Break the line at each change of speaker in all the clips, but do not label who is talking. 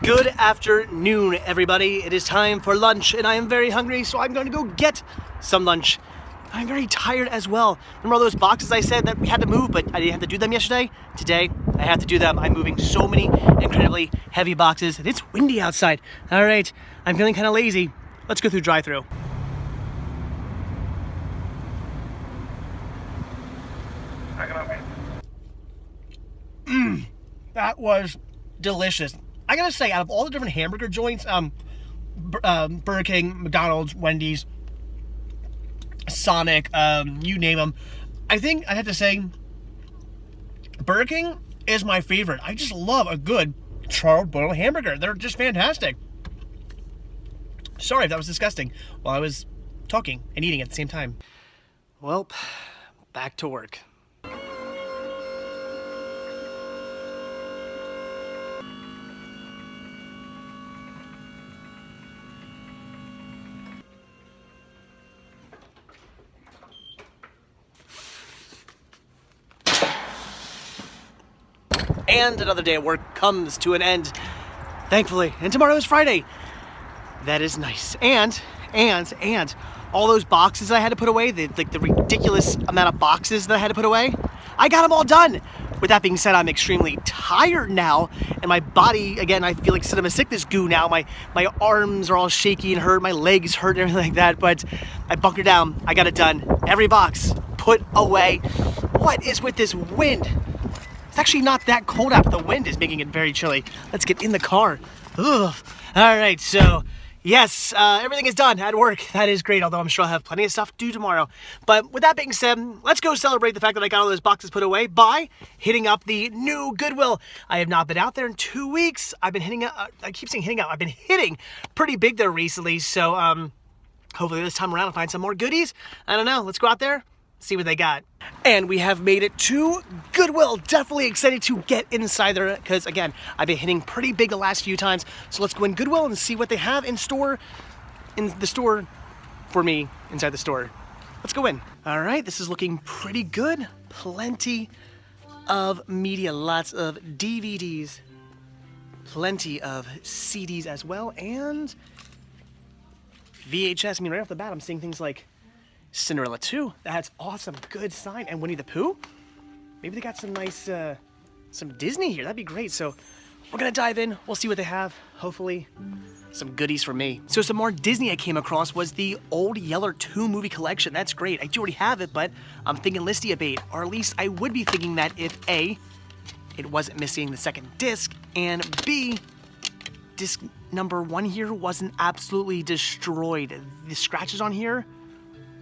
Good afternoon, everybody. It is time for lunch, and I am very hungry, so I'm going to go get some lunch. I'm very tired as well. Remember all those boxes I said that we had to move, but I didn't have to do them yesterday? Today, I have to do them. I'm moving so many incredibly heavy boxes, and it's windy outside. All right, I'm feeling kind of lazy. Let's go through drive-thru. That was delicious. I gotta say, out of all the different hamburger joints, Burger King, McDonald's, Wendy's, Sonic, you name them, I think I have to say Burger King is my favorite. I just love a good charred boiled hamburger. They're just fantastic. Sorry if that was disgusting while I was talking and eating at the same time. Well, back to work. And another day at work comes to an end, thankfully. And tomorrow is Friday. That is nice. And all those boxes I had to put away, the ridiculous amount of boxes that I had to put away, I got them all done. With that being said, I'm extremely tired now, and my body, again, I feel like cinema sickness goo now. My arms are all shaky and hurt, my legs hurt and everything like that, but I bunkered down. I got it done. Every box put away. What is with this wind? It's actually not that cold out, but the wind is making it very chilly. Let's get in the car. Ugh. All right, so yes, everything is done at work. That is great, although I'm sure I'll have plenty of stuff to do tomorrow. But with that being said, let's go celebrate the fact that I got all those boxes put away by hitting up the new Goodwill. I have not been out there in 2 weeks. I've been hitting out, I keep saying hitting out. I've been hitting pretty big there recently, so hopefully this time around I'll find some more goodies. I don't know, let's go out there, see what they got. And we have made it to Goodwill. Definitely excited to get inside there because, again, I've been hitting pretty big the last few times. So let's go in Goodwill and see what they have in the store for me inside the store. Let's go in. All right, this is looking pretty good. Plenty of media, lots of DVDs, plenty of CDs as well, and VHS. I mean, right off the bat, I'm seeing things like Cinderella 2, that's awesome, good sign. And Winnie the Pooh, maybe they got some nice, some Disney here, that'd be great. So we're gonna dive in, we'll see what they have, hopefully some goodies for me. So some more Disney I came across was the Old Yeller 2 movie collection. That's great, I do already have it, but I'm thinking listy a bait, or at least I would be thinking that if A, it wasn't missing the second disc, and B, disc number 1 here wasn't absolutely destroyed. The scratches on here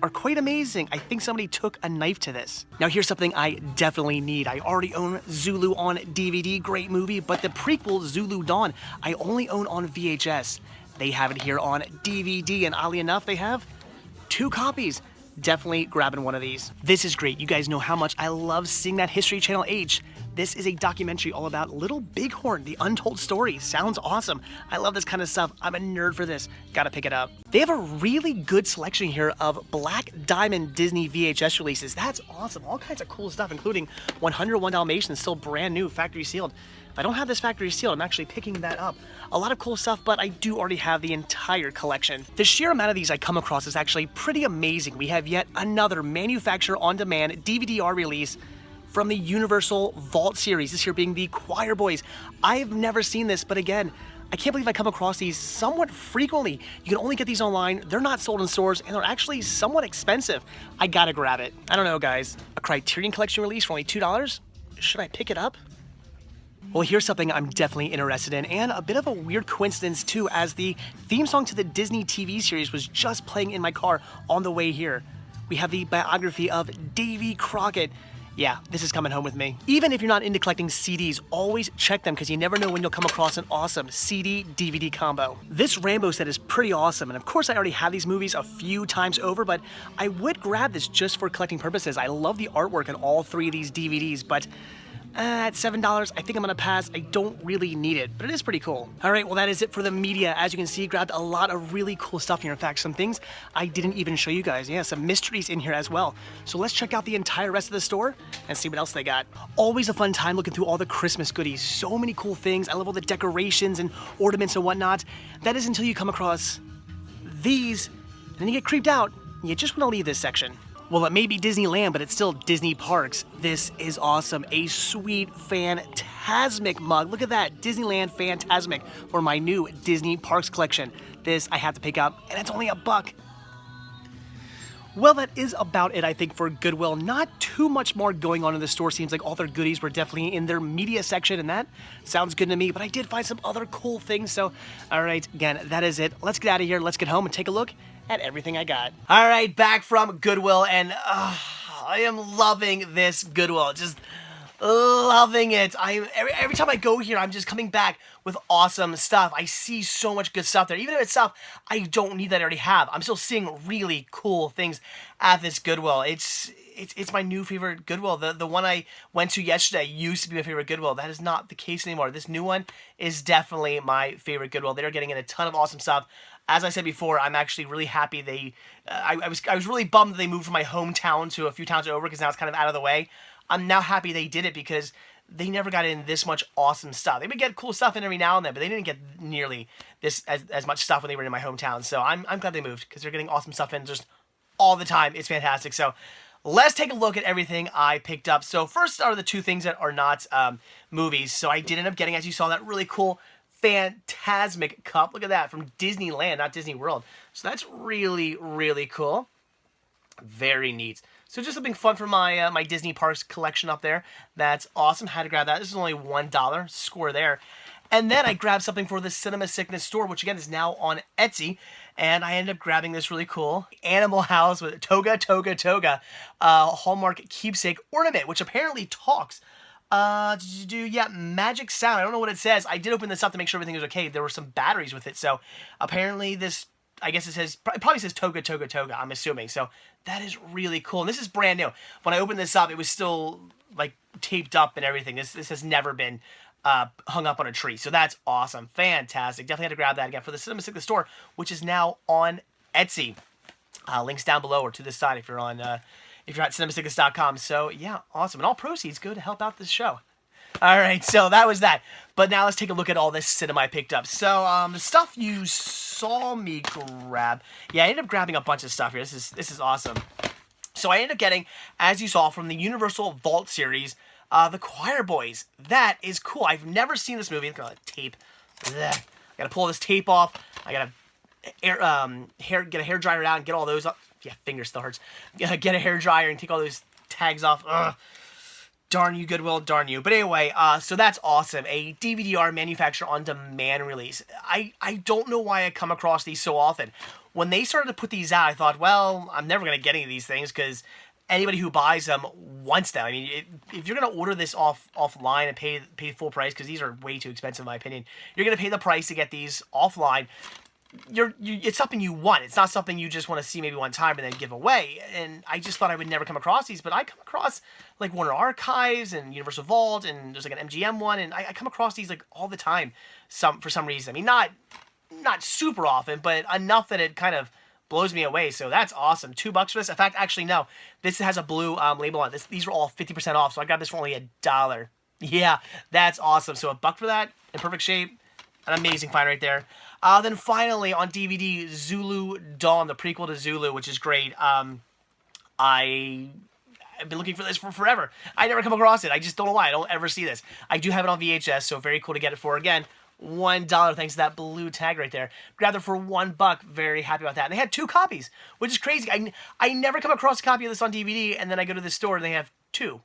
are quite amazing. I think somebody took a knife to this. Now here's something I definitely need. I already own Zulu on DVD, great movie, but the prequel, Zulu Dawn, I only own on VHS. They have it here on DVD, and oddly enough, they have 2 copies. Definitely grabbing one of these. This is great. You guys know how much I love seeing that History Channel H. This is a documentary all about Little Bighorn, the untold story. Sounds awesome. I love this kind of stuff. I'm a nerd for this. Gotta pick it up. They have a really good selection here of Black Diamond Disney VHS releases. That's awesome. All kinds of cool stuff, including 101 Dalmatians, still brand new, factory sealed. If I don't have this factory sealed, I'm actually picking that up. A lot of cool stuff, but I do already have the entire collection. The sheer amount of these I come across is actually pretty amazing. We have yet another manufacturer on-demand DVD-R release from the Universal Vault series, this here being the Choir Boys. I've never seen this, but again, I can't believe I come across these somewhat frequently. You can only get these online, they're not sold in stores, and they're actually somewhat expensive. I gotta grab it. I don't know, guys. A Criterion Collection release for only $2? Should I pick it up? Well, here's something I'm definitely interested in, and a bit of a weird coincidence too, as the theme song to the Disney TV series was just playing in my car on the way here. We have the biography of Davy Crockett. Yeah, this is coming home with me. Even if you're not into collecting CDs, always check them because you never know when you'll come across an awesome CD-DVD combo. This Rambo set is pretty awesome, and of course I already have these movies a few times over, but I would grab this just for collecting purposes. I love the artwork on all 3 of these DVDs, but At $7, I think I'm gonna pass. I don't really need it, but it is pretty cool. All right, well that is it for the media. As you can see, grabbed a lot of really cool stuff here. In fact, some things I didn't even show you guys. Yeah, some mysteries in here as well. So let's check out the entire rest of the store and see what else they got. Always a fun time looking through all the Christmas goodies. So many cool things. I love all the decorations and ornaments and whatnot. That is until you come across these, and then you get creeped out. You just wanna leave this section. Well, it may be Disneyland, but it's still Disney Parks. This is awesome. A sweet Phantasmic mug. Look at that, Disneyland Phantasmic for my new Disney Parks collection. This I have to pick up, and it's only $1. Well, that is about it, I think, for Goodwill. Not too much more going on in the store. Seems like all their goodies were definitely in their media section, and that sounds good to me. But I did find some other cool things, so all right, again, that is it. Let's get out of here. Let's get home and take a look at everything I got. All right, back from Goodwill, and I am loving this Goodwill. Just loving it. Every time I go here, I'm just coming back with awesome stuff. I see so much good stuff there. Even if it's stuff I don't need that I already have, I'm still seeing really cool things at this Goodwill. It's my new favorite Goodwill. The one I went to yesterday used to be my favorite Goodwill. That is not the case anymore. This new one is definitely my favorite Goodwill. They're getting in a ton of awesome stuff. As I said before, I'm actually really happy they. I was really bummed that they moved from my hometown to a few towns over because now it's kind of out of the way. I'm now happy they did it because they never got in this much awesome stuff. They would get cool stuff in every now and then, but they didn't get nearly this as much stuff when they were in my hometown. So I'm glad they moved because they're getting awesome stuff in just all the time. It's fantastic. So let's take a look at everything I picked up. So first are the two things that are not movies. So I did end up getting, as you saw, that really cool Phantasmic cup. Look at that, from Disneyland, not Disney World. So that's really, really cool. Very neat. So just something fun for my my Disney Parks collection up there. That's awesome. Had to grab that. This is only $1. Score there. And then I grabbed something for the Cinema Sickness store, which again is now on Etsy. And I ended up grabbing this really cool Animal House with Toga Hallmark keepsake ornament, which apparently talks. Yeah, magic sound. I don't know what it says. I did open this up to make sure everything was okay. There were some batteries with it. So apparently this, I guess it probably says Toga, I'm assuming. So that is really cool. And this is brand new. When I opened this up, it was still like taped up and everything. This has never been hung up on a tree. So that's awesome. Fantastic. Definitely had to grab that again for the Cinema Sickness store, which is now on Etsy. Links down below or to this side if you're on if you're at cinemasickness.com. So yeah, awesome. And all proceeds go to help out this show. All right, so that was that. But now let's take a look at all this cinema I picked up. So the stuff you saw me grab. Yeah, I ended up grabbing a bunch of stuff here. This is awesome. So I ended up getting, as you saw, from the Universal Vault series, The Choir Boys. That is cool. I've never seen this movie. Look at that tape. Blech. I gotta pull this tape off. I gotta get a hair dryer out and get all those up. Yeah, finger still hurts. Get a hair dryer and take all those tags off. Ugh. Darn you, Goodwill, darn you. But anyway, so that's awesome. A DVD-R manufacturer on demand release. I don't know why I come across these so often. When they started to put these out, I thought, well, I'm never going to get any of these things because anybody who buys them wants them. I mean, if you're going to order this offline and pay full price, because these are way too expensive in my opinion, you're going to pay the price to get these offline. It's something you want. It's not something you just want to see maybe one time and then give away. And I just thought I would never come across these, but I come across like Warner Archives and Universal Vault, and there's like an MGM one, and I come across these like all the time. For some reason. I mean, not super often, but enough that it kind of blows me away. So that's awesome. $2 for this. In fact, actually no, this has a blue label on it. These are all 50% off, so I got this for only $1. Yeah, that's awesome. So $1 for that in perfect shape. An amazing find right there. Then finally on DVD, Zulu Dawn, the prequel to Zulu, which is great. I've been looking for this for forever. I never come across it. I just don't know why. I don't ever see this. I do have it on VHS, so very cool to get it for. Again, $1 thanks to that blue tag right there. Grabbed it for $1. Very happy about that. And they had 2 copies, which is crazy. I never come across a copy of this on DVD, and then I go to the store and they have 2.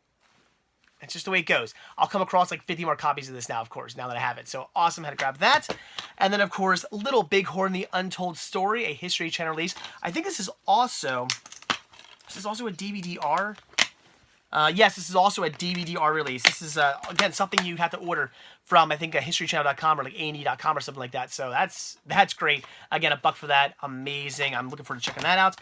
That's just the way it goes. I'll come across like 50 more copies of this now, of course, now that I have it. So awesome, had to grab that. And then, of course, Little Bighorn, The Untold Story, a History Channel release. I think this is also a DVD-R. Yes, this is also a DVD-R release. This is, again, something you have to order from, I think, historychannel.com or like A&E.com or something like that. So that's great. Again, $1 for that. Amazing. I'm looking forward to checking that out.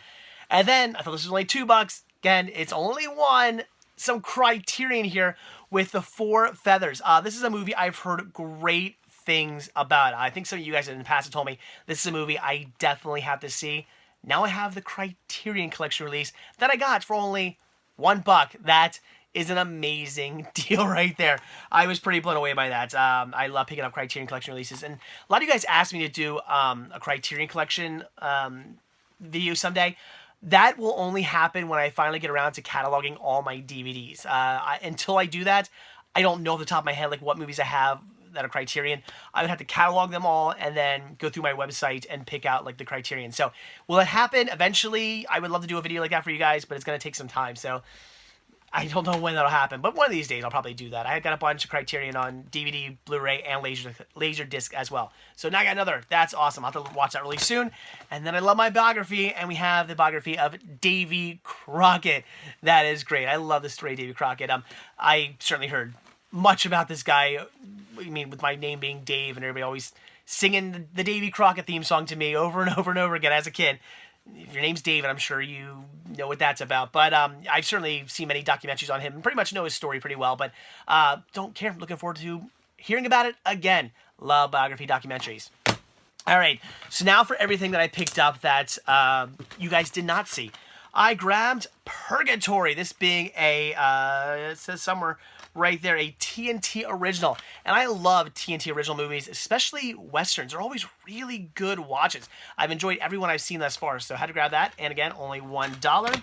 And then, I thought this was only $2. Again, it's only one. Some Criterion here, with The Four Feathers. This is a movie I've heard great things about. I think some of you guys in the past have told me this is a movie I definitely have to see. Now I have the Criterion Collection release that I got for only $1. That is an amazing deal right there. I was pretty blown away by that. I love picking up Criterion Collection releases, and a lot of you guys asked me to do a Criterion Collection video someday. That will only happen when I finally get around to cataloging all my DVDs. Until I do that, I don't know off the top of my head like what movies I have that are Criterion. I would have to catalog them all and then go through my website and pick out like the Criterion. So will it happen eventually? I would love to do a video like that for you guys, but it's going to take some time. So I don't know when that'll happen, but one of these days I'll probably do that. I got a bunch of Criterion on DVD, Blu-ray, and laser disc as well. So now I got another. That's awesome. I'll have to watch that really soon. And then I love my biography, and we have the biography of Davy Crockett. That is great. I love the story of Davy Crockett. I certainly heard much about this guy. I mean, with my name being Dave, and everybody always singing the Davy Crockett theme song to me over and over and over again as a kid. If your name's David, I'm sure you know what that's about. But I've certainly seen many documentaries on him and pretty much know his story pretty well. But don't care. Looking forward to hearing about it again. Love biography documentaries. All right. So now for everything that I picked up that you guys did not see. I grabbed Purgatory. This being a, it says somewhere right there, a TNT original. And I love TNT original movies, especially Westerns. They're always really good watches. I've enjoyed every one I've seen thus far, so I had to grab that. And again, only $1.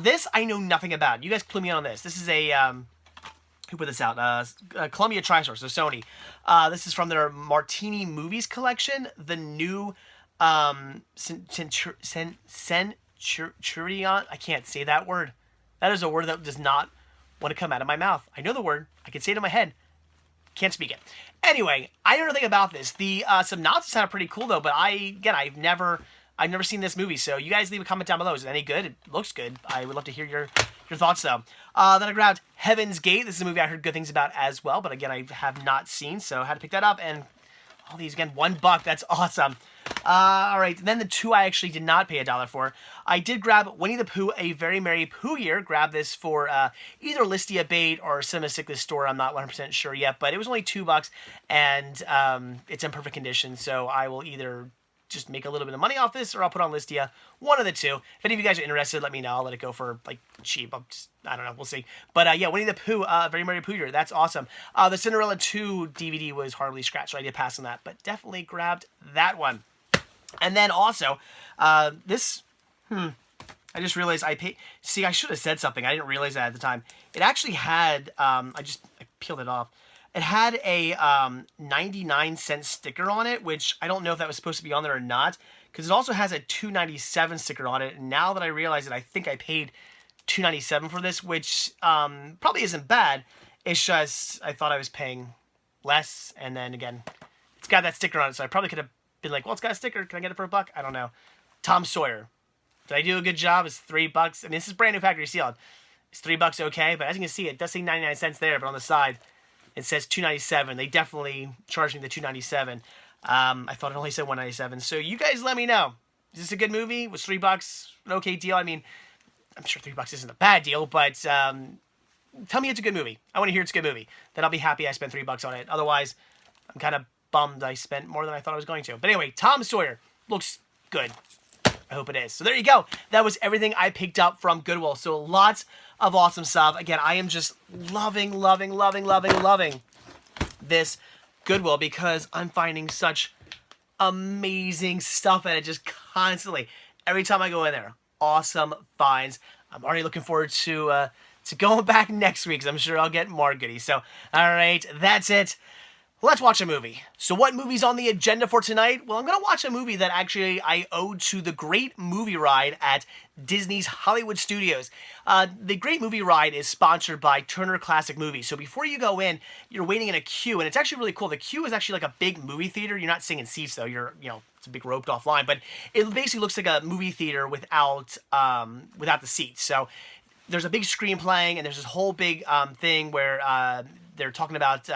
This I know nothing about. You guys clue me in on this. This is a, who put this out? Columbia TriStar, so Sony. This is from their Martini Movies collection. The new Centurion. I can't say that word. That is a word that does not want to come out of my mouth. I know the word. I can say it in my head. Can't speak it. Anyway, I know nothing about this. The synopsis sounded pretty cool though, but I've never seen this movie. So you guys leave a comment down below. Is it any good? It looks good. I would love to hear your thoughts though. Then I grabbed Heaven's Gate. This is a movie I heard good things about as well, but again, I have not seen, so I had to pick that up. And all these again, $1. That's awesome. All right, then the two I actually did not pay $1 for. I did grab Winnie the Pooh, A Very Merry Pooh Year. Grab this for either Listia Bait or Cinema Sickness Store. I'm not 100% sure yet, but it was only $2, and it's in perfect condition. So I will either just make a little bit of money off this, or I'll put on Listia. One of the two. If any of you guys are interested, let me know. I'll let it go for like cheap. I don't know. We'll see. But yeah, Winnie the Pooh, Very Merry Pooh Year. That's awesome. The Cinderella 2 DVD was horribly scratched, so I did pass on that, but definitely grabbed that one. And then also, this, I just realized I paid, see, I should have said something. I didn't realize that at the time. It actually had, I peeled it off. It had a 99-cent sticker on it, which I don't know if that was supposed to be on there or not, because it also has a $2.97 sticker on it. And now that I realize it, I think I paid $2.97 for this, which probably isn't bad. It's just, I thought I was paying less, and then again, it's got that sticker on it, so I probably could have been like, well, it's got a sticker. Can I get it for $1? I don't know. Tom Sawyer. Did I do a good job? It's $3. I mean, this is brand new factory sealed. Is $3 okay? But as you can see, it does say 99 cents there, but on the side, it says $2.97. They definitely charged me the $2.97. I thought it only said $1.97. So you guys let me know. Is this a good movie? Was $3 an okay deal? I mean, I'm sure $3 isn't a bad deal, but tell me it's a good movie. I want to hear it's a good movie. Then I'll be happy I spent $3 on it. Otherwise, I'm kind of bummed I spent more than I thought I was going to. But anyway, Tom Sawyer looks good. I hope it is. So there you go. That was everything I picked up from Goodwill. So lots of awesome stuff. Again, I am just loving this Goodwill because I'm finding such amazing stuff at it just constantly. Every time I go in there, awesome finds. I'm already looking forward to going back next week because I'm sure I'll get more goodies. So, all right, that's it. Let's watch a movie. So what movie's on the agenda for tonight? Well, I'm going to watch a movie that actually I owe to the Great Movie Ride at Disney's Hollywood Studios. The Great Movie Ride is sponsored by Turner Classic Movies. So before you go in, you're waiting in a queue, and it's actually really cool. The queue is actually like a big movie theater. You're not sitting in seats, though. It's a big roped off line, but it basically looks like a movie theater without the seats. So there's a big screen playing, and there's this whole big thing where they're talking about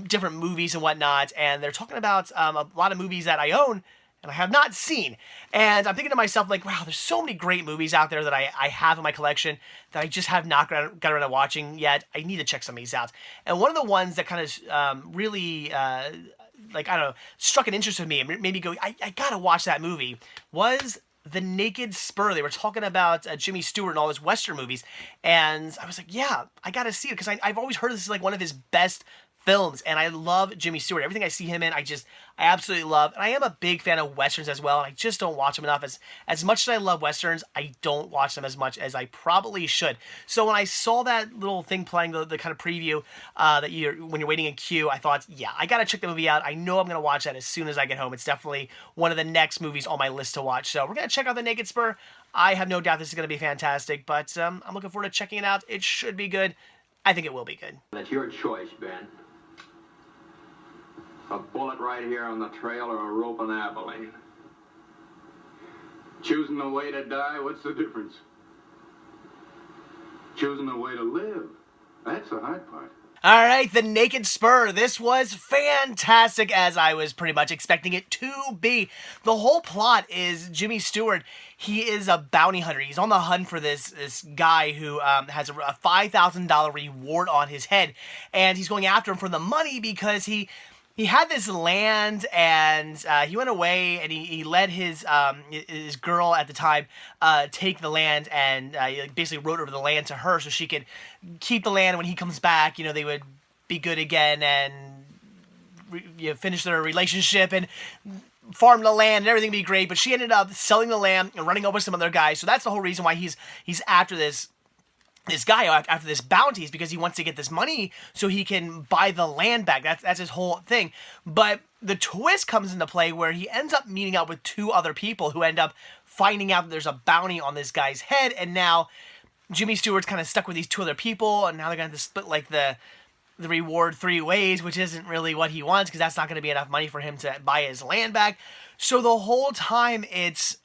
different movies and whatnot, and they're talking about a lot of movies that I own and I have not seen. And I'm thinking to myself, like, wow, there's so many great movies out there that I have in my collection that I just have not got around to watching yet. I need to check some of these out. And one of the ones that kind of really, like, I don't know, struck an interest with me and made me go, I gotta watch that movie, was The Naked Spur. They were talking about Jimmy Stewart and all his Western movies. And I was like, yeah, I gotta see it, because I've always heard this is like one of his best films, and I love Jimmy Stewart. Everything I see him in, I absolutely love. And I am a big fan of Westerns as well, and I just don't watch them enough. As much as I love Westerns, I don't watch them as much as I probably should. So when I saw that little thing playing, the kind of preview that when you're waiting in queue, I thought, yeah, I gotta check the movie out. I know I'm gonna watch that as soon as I get home. It's definitely one of the next movies on my list to watch. So we're gonna check out The Naked Spur. I have no doubt this is gonna be fantastic, but I'm looking forward to checking it out. It should be good. I think it will be good.
That's your choice, Ben. A bullet right here on the trail or a rope in Abilene. Choosing the way to die, what's the difference? Choosing the way to live, that's the hard part.
All right, The Naked Spur. This was fantastic, as I was pretty much expecting it to be. The whole plot is Jimmy Stewart. He is a bounty hunter. He's on the hunt for this guy who has a $5,000 reward on his head, and he's going after him for the money because he had this land, and he went away, and he let his girl at the time take the land, and basically wrote over the land to her so she could keep the land. When he comes back, they would be good again and finish their relationship and farm the land and everything would be great. But she ended up selling the land and running over some other guys. So that's the whole reason why he's after this guy, after this bounty, is because he wants to get this money so he can buy the land back. That's his whole thing. But the twist comes into play where he ends up meeting up with two other people who end up finding out that there's a bounty on this guy's head, and now Jimmy Stewart's kind of stuck with these two other people, and now they're going to split like the reward 3 ways, which isn't really what he wants, because that's not going to be enough money for him to buy his land back. So the whole time it's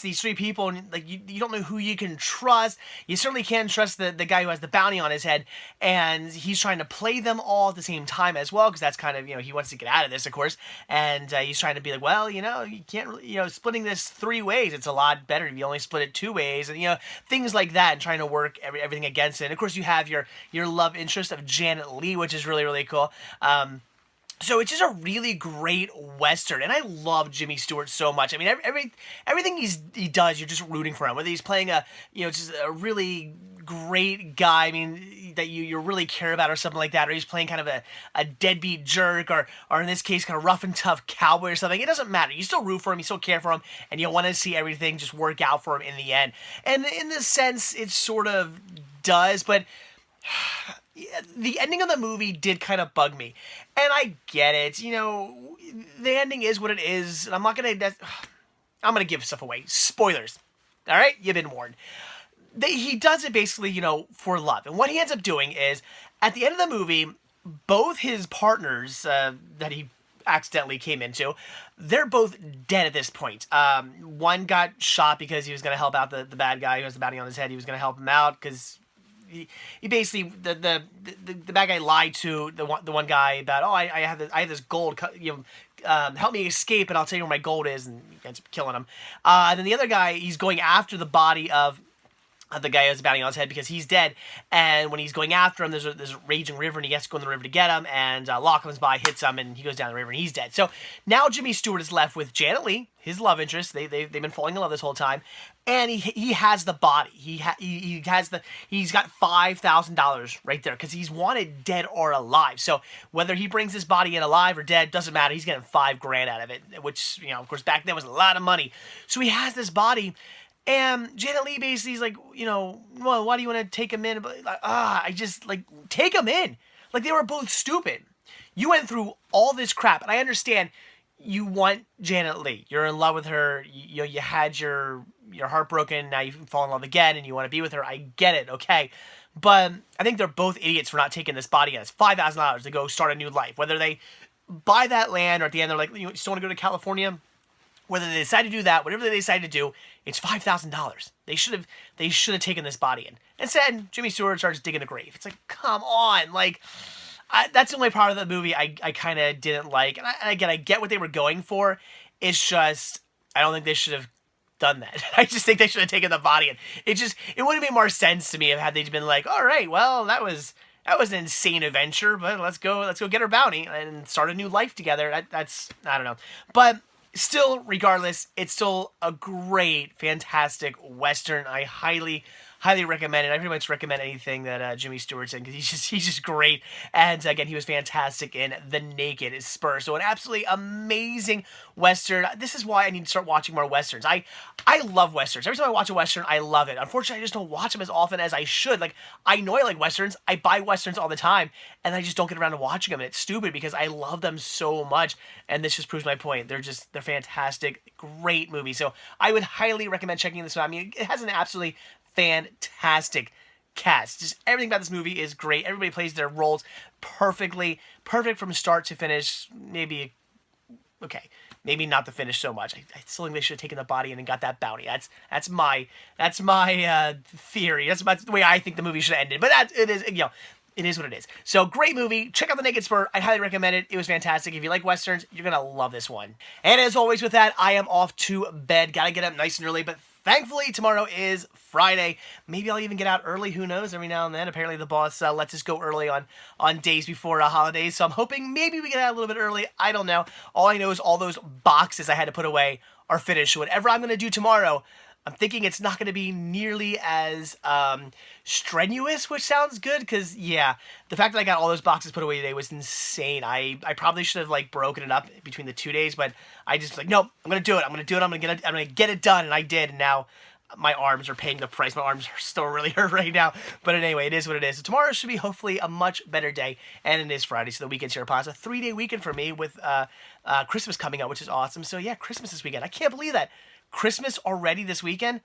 these 3 people, and like you don't know who you can trust. You certainly can't trust the guy who has the bounty on his head, and he's trying to play them all at the same time as well, because that's kind of, he wants to get out of this, of course, and he's trying to be like, well, you can't really, splitting this 3 ways, it's a lot better if you only split it 2 ways, and things like that, and trying to work everything against it. And of course, you have your love interest of Janet Leigh, which is really, really cool. So it's just a really great Western, and I love Jimmy Stewart so much. I mean, everything he does, you're just rooting for him. Whether he's playing just a really great guy, I mean, that you really care about or something like that, or he's playing kind of a deadbeat jerk, or in this case, kind of rough and tough cowboy or something. It doesn't matter. You still root for him, you still care for him, and you want to see everything just work out for him in the end. And in this sense, it sort of does, but the ending of the movie did kind of bug me, and I get it. The ending is what it is, and I'm gonna give stuff away. Spoilers. All right, you've been warned. He does it basically, for love, and what he ends up doing is, at the end of the movie, both his partners that he accidentally came into, they're both dead at this point. One got shot because he was going to help out the bad guy who has the bounty on his head. He was going to help him out because he basically, the bad guy lied to the one guy about, I have this gold, help me escape and I'll tell you where my gold is, and he ends up killing him. And then the other guy, he's going after the body of the guy who has a bounty on his head because he's dead, and when he's going after him, there's a raging river, and he has to go in the river to get him, and Law comes by, hits him, and he goes down the river, and he's dead. So now Jimmy Stewart is left with Janet Leigh, his love interest. They've been falling in love this whole time, and he has the body. He's got $5,000 right there because he's wanted dead or alive. So whether he brings his body in alive or dead doesn't matter. He's getting $5,000 out of it, which of course back then was a lot of money. So he has this body. And Janet Leigh basically is like, well, why do you want to take him in? But take him in. Like, they were both stupid. You went through all this crap, and I understand you want Janet Leigh. You're in love with her. You had your heart broken. Now you fall in love again, and you want to be with her. I get it, okay. But I think they're both idiots for not taking this body in. It's $5,000 to go start a new life. Whether they buy that land or at the end they're like, you still want to go to California? Whether they decide to do that, whatever they decide to do, it's $5,000. They should have taken this body in. Instead, Jimmy Stewart starts digging a grave. It's like, come on, that's the only part of the movie I kind of didn't like. And I get what they were going for. It's just, I don't think they should have done that. I just think they should have taken the body, and it would have made more sense to me if had they been like, all right, well, that was an insane adventure, but let's go get our bounty and start a new life together. That's I don't know, but still, regardless, it's still a great, fantastic Western. I highly recommend it. I pretty much recommend anything that Jimmy Stewart's in, because he's just great. And again, he was fantastic in The Naked Spur. So an absolutely amazing Western. This is why I need to start watching more Westerns. I love Westerns. Every time I watch a Western, I love it. Unfortunately, I just don't watch them as often as I should. Like, I know I like Westerns. I buy Westerns all the time, and I just don't get around to watching them. And it's stupid because I love them so much. And this just proves my point. They're fantastic, great movies. So I would highly recommend checking this out. I mean, it has an absolutely fantastic cast. Just everything about this movie is great. Everybody plays their roles perfectly. Perfect from start to finish. Maybe not the finish so much. I still think they should have taken the body and then got that bounty. That's my theory. That's the way I think the movie should have ended. But it is what it is. So, great movie. Check out The Naked Spur. I highly recommend it. It was fantastic. If you like Westerns, you're going to love this one. And as always with that, I am off to bed. Got to get up nice and early, but thankfully, tomorrow is Friday. Maybe I'll even get out early. Who knows? Every now and then. Apparently, the boss lets us go early on days before holidays. So I'm hoping maybe we get out a little bit early. I don't know. All I know is all those boxes I had to put away are finished. So whatever I'm going to do tomorrow, I'm thinking it's not going to be nearly as strenuous, which sounds good, because, yeah, the fact that I got all those boxes put away today was insane. I probably should have, broken it up between the 2 days, but I just, nope, I'm going to do it. I'm going to get it done, and I did, and now my arms are paying the price. My arms are still really hurt right now, but anyway, it is what it is. So tomorrow should be hopefully a much better day, and it is Friday, so the weekend's here upon us. A 3-day weekend for me with Christmas coming up, which is awesome. So, yeah, Christmas this weekend. I can't believe that. Christmas already this weekend?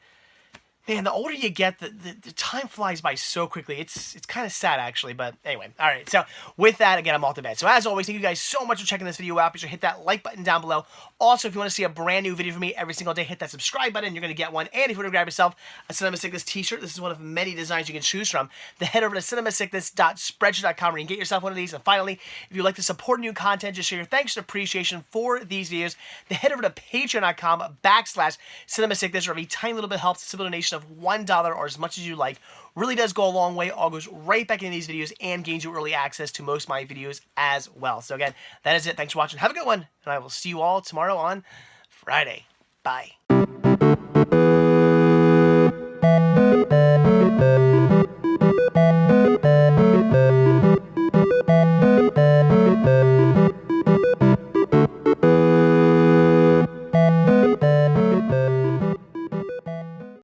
Man, the older you get, the time flies by so quickly. It's kind of sad, actually, but anyway. All right, so with that, again, I'm off to bed. So as always, thank you guys so much for checking this video out. Be sure to hit that like button down below. Also, if you want to see a brand new video from me every single day, hit that subscribe button. You're going to get one. And if you want to grab yourself a Cinema Sickness t-shirt, this is one of many designs you can choose from, then head over to cinemasickness.spreadshirt.com where you can get yourself one of these. And finally, if you'd like to support new content, just show your thanks and appreciation for these videos, then head over to patreon.com/cinemasickness, or every tiny little bit helps. A simple donation of $1 or as much as you like really does go a long way. All goes right back into these videos and gains you early access to most of my videos as well. So again, that is it. Thanks for watching. Have a good one, and I will see you all tomorrow on Friday. Bye.